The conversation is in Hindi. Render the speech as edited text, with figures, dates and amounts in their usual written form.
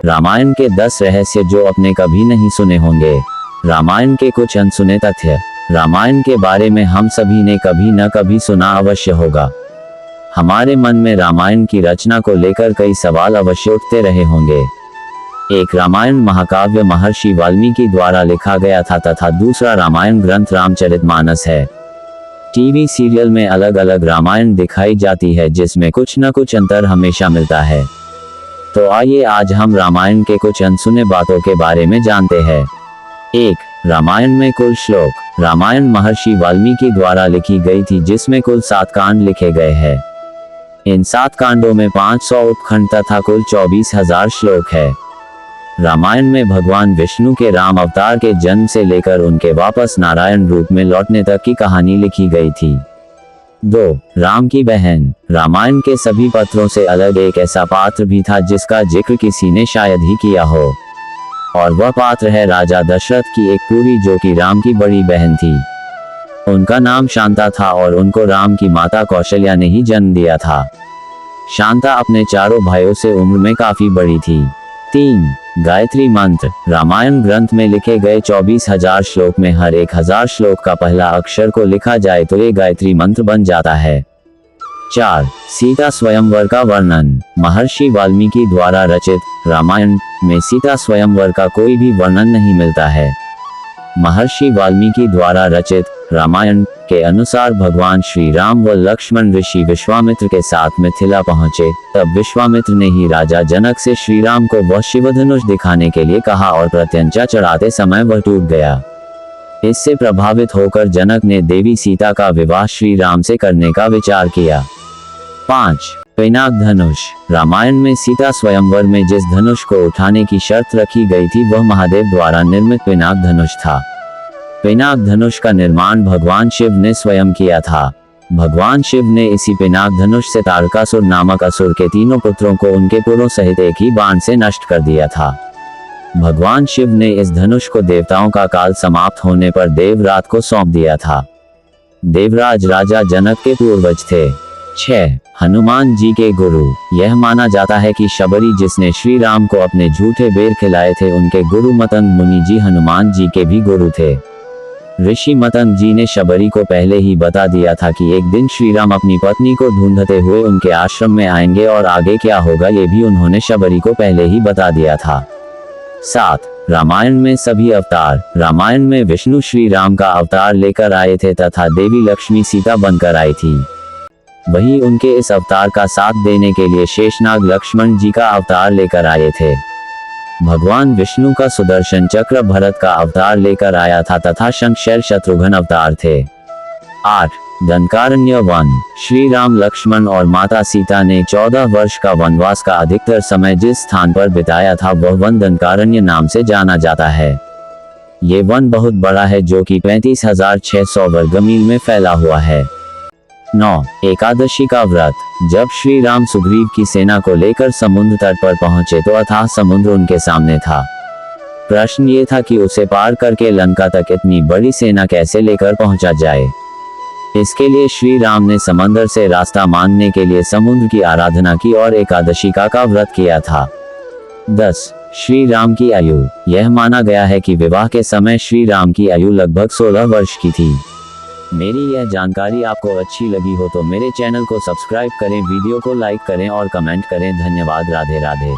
रामायण के 10 रहस्य जो आपने कभी नहीं सुने होंगे। रामायण के कुछ अनसुने तथ्य। रामायण के बारे में हम सभी ने कभी न कभी सुना अवश्य होगा। हमारे मन में रामायण की रचना को लेकर कई सवाल अवश्य उठते रहे होंगे। एक रामायण महाकाव्य महर्षि वाल्मीकि द्वारा लिखा गया था तथा दूसरा रामायण ग्रंथ रामचरितमानस है। टीवी सीरियल में अलग अलग रामायण दिखाई जाती है जिसमें कुछ न कुछ अंतर हमेशा मिलता है। तो आइए आज हम रामायण के कुछ अनसुने बातों के बारे में जानते हैं। 1. रामायण में कुल श्लोक। रामायण महर्षि वाल्मीकि द्वारा लिखी गई थी जिसमें कुल 7 कांड लिखे गए हैं। इन 7 कांडों में 500 उपखंड तथा कुल 24,000 श्लोक है। रामायण में भगवान विष्णु के राम अवतार के जन्म से लेकर उनके वापस नारायण रूप में लौटने तक की कहानी लिखी गई थी। 2. राम की बहन। रामायण के सभी पात्रों से अलग एक ऐसा पात्र भी था जिसका जिक्र किसी ने शायद ही किया हो, और वह पात्र है राजा दशरथ की एक पूरी जो कि राम की बड़ी बहन थी। उनका नाम शांता था और उनको राम की माता कौशल्या ने ही जन्म दिया था। शांता अपने चारों भाइयों से उम्र में काफी बड़ी थी। 3. गायत्री मंत्र। रामायण ग्रंथ में लिखे गए 24,000 श्लोक में हर 1,000 श्लोक का पहला अक्षर को लिखा जाए तो ये गायत्री मंत्र बन जाता है। 4. सीता स्वयंवर का वर्णन। महर्षि वाल्मीकि द्वारा रचित रामायण में सीता स्वयंवर का कोई भी वर्णन नहीं मिलता है। महर्षि वाल्मीकि द्वारा रचित रामायण के अनुसार भगवान श्री राम व लक्ष्मण ऋषि विश्वामित्र के साथ मिथिला पहुंचे, तब विश्वामित्र ने ही राजा जनक से श्री राम को वह शिवधनुष दिखाने के लिए कहा और प्रत्यंचा चढ़ाते समय वह टूट गया। इससे प्रभावित होकर जनक ने देवी सीता का विवाह श्री राम से करने का विचार किया। 5. पिनाक धनुष। रामायण में सीता स्वयंवर में जिस धनुष को उठाने की शर्त रखी गई थी वह महादेव द्वारा निर्मित पिनाक धनुष था। पिनाक धनुष का निर्माण भगवान शिव ने स्वयं किया था। भगवान शिव ने इसी पिनाक धनुष से तारकासुर नामक असुर के 3 पुत्रों को उनके पुरों सहित एक ही बाण से नष्ट कर दिया था। भगवान शिव ने इस धनुष को देवताओं का काल समाप्त होने पर देवरात को सौंप दिया था। देवराज राजा जनक के पूर्वज थे। 6. हनुमान जी के गुरु। यह माना जाता है कि शबरी जिसने श्री राम को अपने झूठे बेर खिलाए थे उनके गुरु मतंग मुनि जी हनुमान जी के भी गुरु थे। ऋषि मतंग जी ने शबरी को पहले ही बता दिया था कि एक दिन श्री राम अपनी पत्नी को ढूंढते हुए उनके आश्रम में आएंगे और आगे क्या होगा ये भी उन्होंने शबरी को पहले ही बता दिया था। 7. रामायण में सभी अवतार। रामायण में विष्णु श्री राम का अवतार लेकर आए थे तथा देवी लक्ष्मी सीता बनकर आई थी। वहीं उनके इस अवतार का साथ देने के लिए शेषनाग लक्ष्मण जी का अवतार लेकर आए थे। भगवान विष्णु का सुदर्शन चक्र भरत का अवतार लेकर आया था तथा शंखशैल शत्रुघ्न अवतार थे। 8. दंडकारण्य वन। श्री राम लक्ष्मण और माता सीता ने 14 वर्ष का वनवास का अधिकतर समय जिस स्थान पर बिताया था वह वन दंडकारण्य नाम से जाना जाता है। ये वन बहुत बड़ा है जो कि 35,600 वर्ग मील में फैला हुआ है। 9. एकादशी का व्रत। जब श्री राम सुग्रीव की सेना को लेकर समुद्र तट पर पहुंचे तो अथाह समुद्र उनके सामने था। प्रश्न ये था कि उसे पार करके लंका तक इतनी बड़ी सेना कैसे लेकर पहुंचा जाए। इसके लिए श्री राम ने समंदर से रास्ता मांगने के लिए समुद्र की आराधना की और एकादशी का व्रत किया था। 10. श्री राम की आयु। यह माना गया है कि विवाह के समय श्री राम की आयु लगभग 16 वर्ष की थी। मेरी यह जानकारी आपको अच्छी लगी हो तो मेरे चैनल को सब्सक्राइब करें, वीडियो को लाइक करें और कमेंट करें। धन्यवाद। राधे राधे।